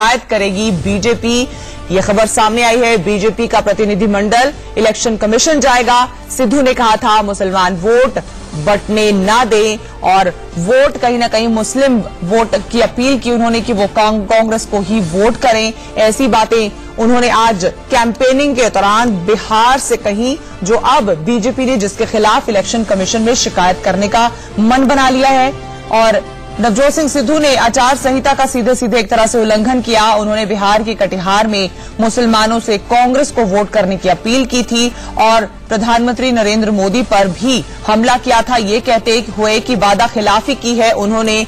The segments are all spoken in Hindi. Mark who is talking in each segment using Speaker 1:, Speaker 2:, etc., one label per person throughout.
Speaker 1: शिकायत करेगी बीजेपी। ये खबर सामने आई है। बीजेपी का प्रतिनिधिमंडल इलेक्शन कमीशन जाएगा। सिद्धू ने कहा था मुसलमान वोट बंटने ना दें और वोट कहीं ना कहीं मुस्लिम वोट की अपील की उन्होंने कि वो कांग्रेस को ही वोट करें। ऐसी बातें उन्होंने आज कैंपेनिंग के दौरान बिहार से कही, जो अब बीजेपी ने जिसके खिलाफ इलेक्शन कमीशन में शिकायत करने का मन बना लिया है। और नवजोत सिंह सिद्धू ने आचार संहिता का सीधे सीधे एक तरह से उल्लंघन किया। उन्होंने बिहार के कटिहार में मुसलमानों से कांग्रेस को वोट करने की अपील की थी और प्रधानमंत्री नरेंद्र मोदी पर भी हमला किया था। ये कहते हुए कि वादा खिलाफी की है उन्होंने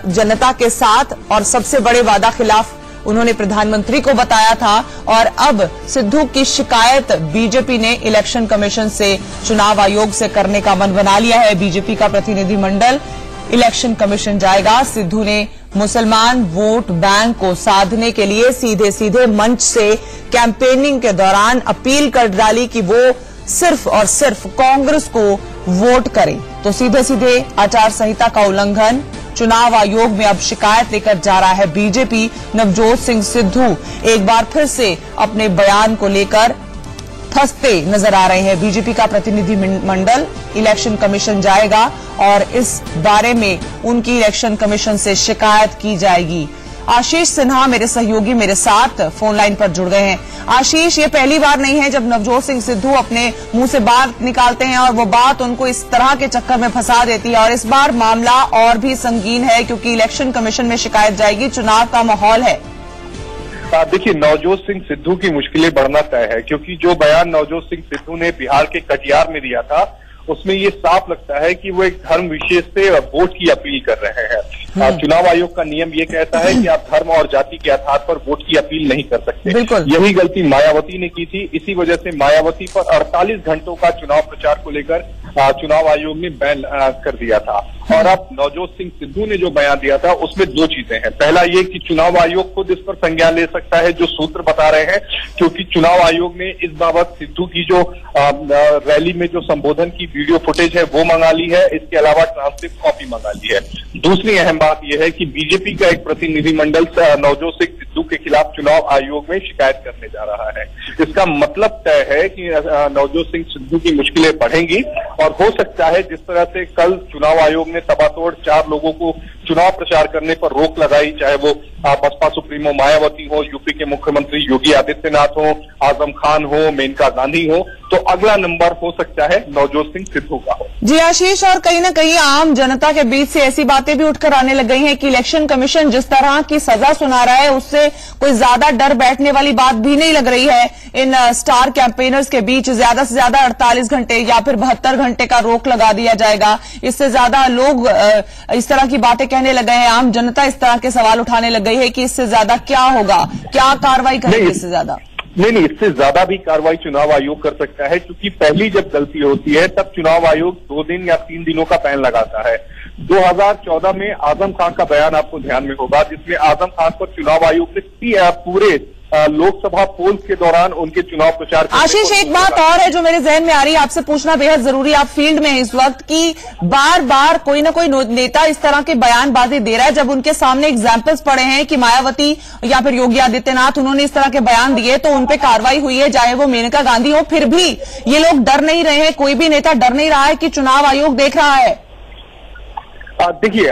Speaker 1: जनता के साथ और सबसे बड़े वादा खिलाफ उन्होंने प्रधानमंत्री को बताया था। और अब सिद्धू की शिकायत बीजेपी ने इलेक्शन कमीशन से, चुनाव आयोग से करने का मन बना लिया है। बीजेपी का प्रतिनिधिमंडल इलेक्शन कमीशन जाएगा। सिद्धू ने मुसलमान वोट बैंक को साधने के लिए सीधे सीधे मंच से कैंपेनिंग के दौरान अपील कर डाली कि वो सिर्फ और सिर्फ कांग्रेस को वोट करें। तो सीधे सीधे आचार संहिता का उल्लंघन, चुनाव आयोग में अब शिकायत लेकर जा रहा है बीजेपी। नवजोत सिंह सिद्धू एक बार फिर से अपने बयान को लेकर फंसते नजर आ रहे हैं। बीजेपी का प्रतिनिधिमंडल इलेक्शन कमीशन जाएगा और इस बारे में उनकी इलेक्शन कमीशन से शिकायत की जाएगी। आशीष सिन्हा मेरे सहयोगी मेरे साथ फोन लाइन पर जुड़ गए हैं। आशीष, ये पहली बार नहीं है जब नवजोत सिंह सिद्धू अपने मुंह से बात निकालते हैं और वो बात उनको इस तरह के चक्कर में फंसा देती है। और इस बार मामला और भी संगीन है क्योंकि इलेक्शन कमीशन में शिकायत जाएगी, चुनाव का माहौल है।
Speaker 2: देखिए, नवजोत सिंह सिद्धू की मुश्किलें बढ़ना तय है क्योंकि जो बयान नवजोत सिंह सिद्धू ने बिहार के कटिहार में दिया था उसमें ये साफ लगता है कि वो एक धर्म विशेष से वोट की अपील कर रहे हैं। चुनाव आयोग का नियम ये कहता है कि आप धर्म और जाति के आधार पर वोट की अपील नहीं कर सकते। यही गलती मायावती ने की थी। इसी वजह से मायावती पर 48 घंटों का चुनाव प्रचार को लेकर चुनाव आयोग ने बैन कर दिया था। और अब नवजोत सिंह सिद्धू ने जो बयान दिया था उसमें दो चीजें हैं। पहला ये कि चुनाव आयोग खुद इस पर संज्ञान ले सकता है, जो सूत्र बता रहे हैं, क्योंकि चुनाव आयोग ने इस बाबत सिद्धू की जो रैली में जो संबोधन की वीडियो फुटेज है वो मंगा ली है। इसके अलावा ट्रांसक्रिप्ट कॉपी मंगा ली है। दूसरी अहम बात यह है कि बीजेपी का एक प्रतिनिधिमंडल नवजोत सिंह सिद्धू के खिलाफ चुनाव आयोग में शिकायत करने जा रहा है। इसका मतलब तय है कि नवजोत सिंह सिद्धू की मुश्किलें बढ़ेंगी और हो सकता है जिस तरह से कल चुनाव आयोग ने तबातोड़ 4 लोगों को चुनाव प्रचार करने पर रोक लगाई, चाहे वो बसपा सुप्रीमो मायावती हो, यूपी के मुख्यमंत्री योगी आदित्यनाथ हो, आजम खान हो, मेनका गांधी हो, तो अगला नंबर हो सकता है नवजोत सिंह सिद्धू का हो।
Speaker 1: जी आशीष, और कहीं ना कहीं आम जनता के बीच से ऐसी बातें भी उठकर आने लग गई हैं कि इलेक्शन कमीशन जिस तरह की सजा सुना रहा है उससे कोई ज्यादा डर बैठने वाली बात भी नहीं लग रही है। इन स्टार कैंपेनर्स के बीच ज्यादा से ज्यादा 48 घंटे या फिर 72 घंटे का रोक लगा दिया जाएगा। इससे ज्यादा लोग इस तरह की बातें कहने लग गए हैं। आम जनता इस तरह के सवाल उठाने लग गई है कि इससे ज्यादा क्या होगा, क्या कार्रवाई करेंगे इससे ज्यादा?
Speaker 2: नहीं, इससे ज्यादा भी कार्रवाई चुनाव आयोग कर सकता है क्योंकि पहली जब गलती होती है तब चुनाव आयोग 2 दिन या 3 दिनों का बैन लगाता है। 2014 में आजम खान का बयान आपको ध्यान में होगा, जिसमें आजम खान पर चुनाव आयोग ने पूरे लोकसभा पोल के दौरान उनके चुनाव प्रचार।
Speaker 1: आशीष, एक बात और है जो मेरे जहन में आ रही है, आपसे पूछना बेहद जरूरी, आप फील्ड में हैं इस वक्त, कि बार बार कोई ना कोई नेता इस तरह के बयानबाजी दे रहा है। जब उनके सामने एग्जाम्पल्स पड़े हैं कि मायावती या फिर योगी आदित्यनाथ उन्होंने इस तरह के बयान दिए तो उनपे कार्रवाई हुई है, चाहे वो मेनका गांधी हो, फिर भी ये लोग डर नहीं रहे हैं। कोई भी नेता डर नहीं रहा है कि चुनाव आयोग देख रहा है।
Speaker 2: देखिए,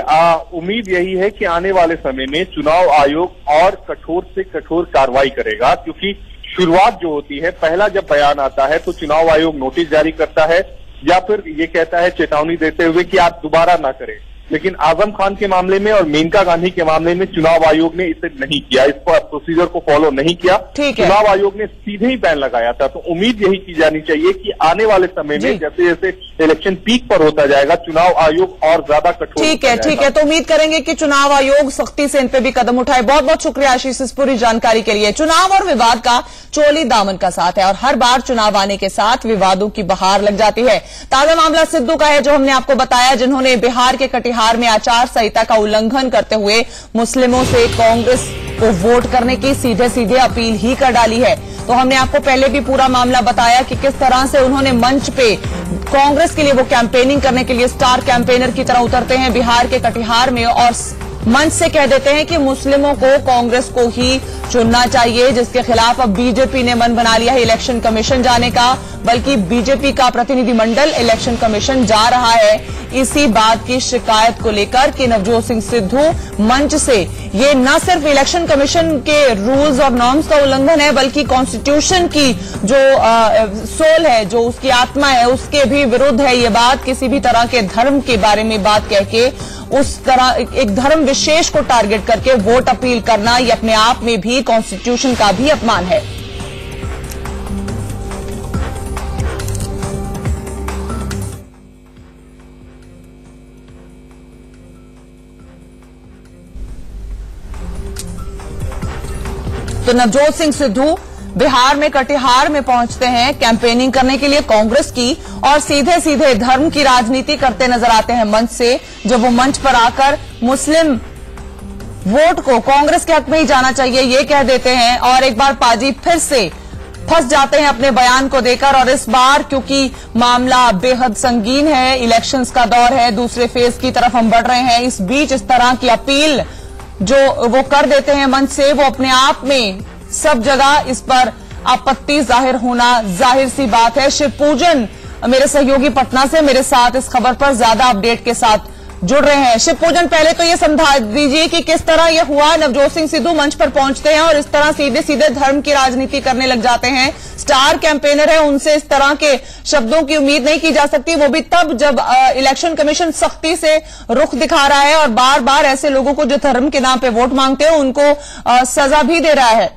Speaker 2: उम्मीद यही है कि आने वाले समय में चुनाव आयोग और कठोर से कठोर कार्रवाई करेगा क्योंकि शुरुआत जो होती है, पहला जब बयान आता है तो चुनाव आयोग नोटिस जारी करता है या फिर ये कहता है चेतावनी देते हुए कि आप दोबारा ना करें। लेकिन आजम खान के मामले में और मेनका गांधी के मामले में चुनाव आयोग ने इसे नहीं किया, इस प्रोसीजर को फॉलो नहीं किया। चुनाव आयोग ने सीधे ही बैन लगाया था। तो उम्मीद यही की जानी चाहिए कि आने वाले समय में जैसे जैसे इलेक्शन पीक पर होता जाएगा चुनाव आयोग और ज्यादा कठोर।
Speaker 1: ठीक है। तो उम्मीद करेंगे कि चुनाव आयोग सख्ती से इन पे भी कदम उठाए। बहुत बहुत शुक्रिया आशीष इस पूरी जानकारी के लिए। चुनाव और विवाद का चोली दामन का साथ है और हर बार चुनाव आने के साथ विवादों की बहार लग जाती है। ताजा मामला सिद्धू का है जो हमने आपको बताया, जिन्होंने बिहार के कटिहार में आचार संहिता का उल्लंघन करते हुए मुस्लिमों से कांग्रेस को वोट करने की सीधे सीधे अपील ही कर डाली है। तो हमने आपको पहले भी पूरा मामला बताया कि किस तरह से उन्होंने मंच पे कांग्रेस के लिए वो कैंपेनिंग करने के लिए स्टार कैंपेनर की तरह उतरते हैं बिहार के कटिहार में और मंच से कह देते हैं कि मुस्लिमों को कांग्रेस को ही चुनना चाहिए, जिसके खिलाफ अब बीजेपी ने मन बना लिया है इलेक्शन कमीशन जाने का। बल्कि बीजेपी का प्रतिनिधिमंडल इलेक्शन कमीशन जा रहा है इसी बात की शिकायत को लेकर कि नवजोत सिंह सिद्धू मंच से ये न सिर्फ इलेक्शन कमीशन के रूल्स और नॉर्म्स का उल्लंघन है, बल्कि कॉन्स्टिट्यूशन की जो सोल है, जो उसकी आत्मा है, उसके भी विरुद्ध है ये बात। किसी भी तरह के धर्म के बारे में बात कह के उस तरह एक धर्म विशेष को टारगेट करके वोट अपील करना, ये अपने आप में भी कॉन्स्टिट्यूशन का भी अपमान है। तो नवजोत सिंह सिद्धू बिहार में कटिहार में पहुंचते हैं कैंपेनिंग करने के लिए कांग्रेस की, और सीधे सीधे धर्म की राजनीति करते नजर आते हैं मंच से। जब वो मंच पर आकर मुस्लिम वोट को कांग्रेस के हक में ही जाना चाहिए ये कह देते हैं, और एक बार पाजी फिर से फंस जाते हैं अपने बयान को देकर। और इस बार क्योंकि मामला बेहद संगीन है, इलेक्शंस का दौर है, दूसरे फेज की तरफ हम बढ़ रहे हैं, इस बीच इस तरह की अपील जो वो कर देते हैं मंच से, वो अपने आप में सब जगह इस पर आपत्ति जाहिर होना जाहिर सी बात है। शिव पूजन मेरे सहयोगी पटना से मेरे साथ इस खबर पर ज्यादा अपडेट के साथ जुड़ रहे हैं। शिव पूजन, पहले तो ये समझा दीजिए कि किस तरह ये हुआ। नवजोत सिंह सिद्धू मंच पर पहुंचते हैं और इस तरह सीधे सीधे धर्म की राजनीति करने लग जाते हैं। स्टार कैंपेनर है, उनसे इस तरह के शब्दों की उम्मीद नहीं की जा सकती, वो भी तब जब इलेक्शन कमीशन सख्ती से रुख दिखा रहा है और बार बार ऐसे लोगों को जो धर्म के नाम पे वोट मांगते हैं उनको सजा भी दे रहा है।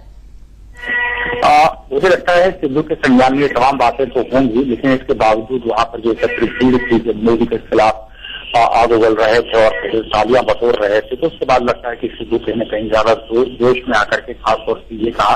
Speaker 3: मुझे लगता है सिद्धू के संज्ञान में तमाम बातें तो होंगी, लेकिन इसके बावजूद वहां पर जो एकत्रित भीड़ थी, जब मोदी के खिलाफ आग उगल रहे थे और तालियां बटोर रहे थे, तो उसके बाद लगता है कि सिद्धू कहीं न कहीं ज्यादा जोश में आकर के खासतौर से ये कहा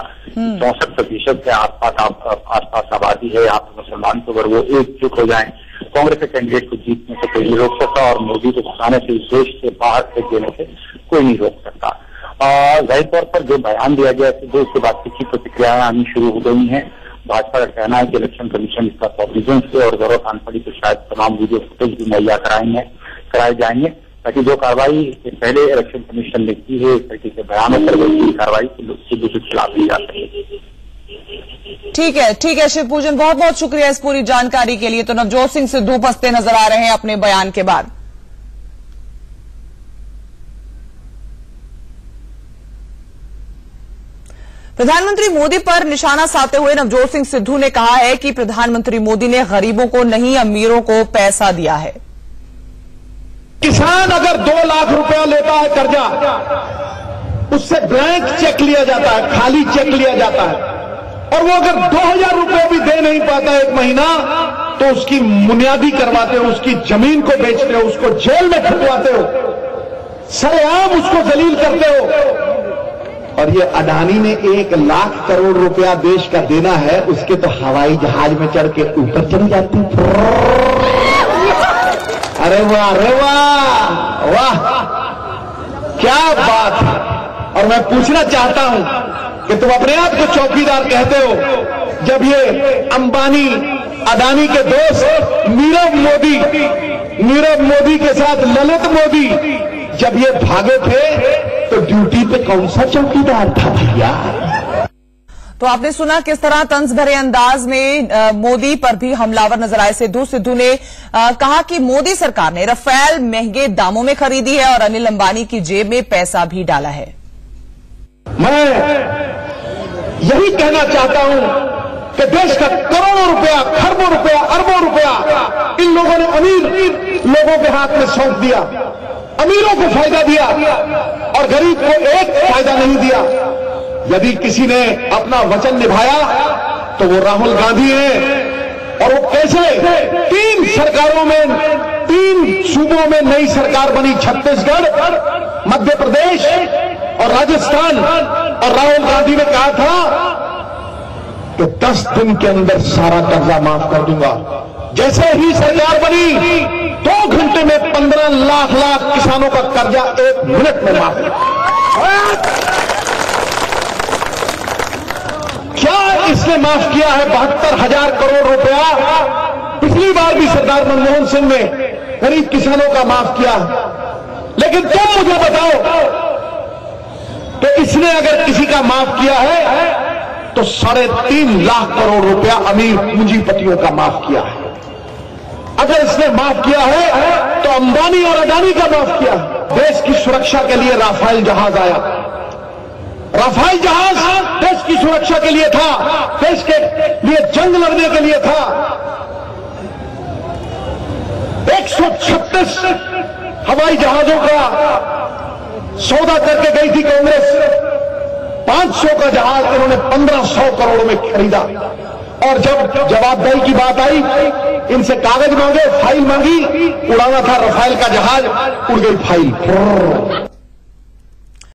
Speaker 3: 64% के आसपास आबादी है यहाँ पर मुसलमान, तो अगर वो एकजुट हो जाए कांग्रेस के कैंडिडेट को जीतने से कोई नहीं रोक सकता, और मोदी को घुसाने से, इस देश से बाहर फेंक देने से कोई नहीं रोक सकता। जाहिर तौर पर जो बयान दिया गया सिद्धू, उसके बाद तीखी प्रतिक्रियाएं आनी शुरू हो गई हैं। भाजपा का कहना है कि इलेक्शन कमीशन इसका कॉग्निजेंस है और जरूरत आने पड़ी तो शायद तमाम वीडियो फुटेज भी मुहैया कराए जाएंगे, ताकि जो कार्रवाई पहले इलेक्शन कमीशन ने की है, इस तरीके से बयानों पर वही कार्रवाई सिद्धू के खिलाफ की जा सके।
Speaker 1: ठीक है शिव पूजन, बहुत बहुत शुक्रिया इस पूरी जानकारी के लिए। तो नवजोत सिंह सिद्धू फंसते नजर आ रहे हैं अपने बयान के बाद। प्रधानमंत्री मोदी पर निशाना साधते हुए नवजोत सिंह सिद्धू ने कहा है कि प्रधानमंत्री मोदी ने गरीबों को नहीं अमीरों को पैसा दिया है।
Speaker 4: किसान अगर 2 लाख रुपया लेता है कर्जा, उससे ब्लैंक चेक लिया जाता है, खाली चेक लिया जाता है, और वो अगर 2000 रुपये भी दे नहीं पाता एक महीना, तो उसकी मुनियादी करवाते हो, उसकी जमीन को बेचते हो, उसको जेल में फटवाते हो, सरेआम उसको जलील करते हो। और ये अडानी ने 1 लाख करोड़ रुपया देश का देना है, उसके तो हवाई जहाज में चढ़ के ऊपर चली जाती। अरे वाह वाह, क्या बात है। और मैं पूछना चाहता हूं कि तुम अपने आप को चौकीदार कहते हो, जब ये अंबानी अडानी के दोस्त नीरव मोदी के साथ ललित मोदी जब ये भागे थे, तो ड्यूटी पे कौन सा चौकीदार था भैया?
Speaker 1: तो आपने सुना किस तरह तंज भरे अंदाज में मोदी पर भी हमलावर नजर आए सिद्धू ने कहा कि मोदी सरकार ने राफेल महंगे दामों में खरीदी है और अनिल अंबानी की जेब में पैसा भी डाला है।
Speaker 4: मैं यही कहना चाहता हूं कि देश का करोड़ों रुपया, खरबों रुपया, अरबों रुपया इन लोगों ने अमीर लोगों के हाथ में सौंप दिया, अमीरों को फायदा दिया और गरीब को एक फायदा नहीं दिया। यदि किसी ने अपना वचन निभाया तो वो राहुल गांधी है। और वो कैसे 3 सरकारों में, 3 सूबों में नई सरकार बनी, छत्तीसगढ़, मध्य प्रदेश और राजस्थान, और राहुल गांधी ने कहा था कि 10 दिन के अंदर सारा कर्जा माफ कर दूंगा। जैसे ही सरकार बनी 2 घंटे में 15 लाख किसानों का कर्जा 1 मिनट में माफ। क्या इसने माफ किया है? 72,000 करोड़ रुपया पिछली बार भी सरदार मनमोहन सिंह ने गरीब किसानों का माफ किया। लेकिन तुम मुझे बताओ कि इसने अगर किसी का माफ किया है तो 3.5 लाख करोड़ रुपया अमीर पूंजीपतियों का माफ किया है। अगर इसने माफ किया है तो अंबानी और अडानी का माफ किया है। देश की सुरक्षा के लिए राफेल जहाज आया। राफेल जहाज देश की सुरक्षा के लिए था, देश के लिए जंग लड़ने के लिए था। 136 हवाई जहाजों का सौदा करके गई थी कांग्रेस। 500 का जहाज उन्होंने 1500 करोड़ में खरीदा। और जब जवाबदेही की बात आई, इनसे कागज मांगे, फाइल मांगी, उड़ाना था राफेल का जहाज, उड़ गई फाइल।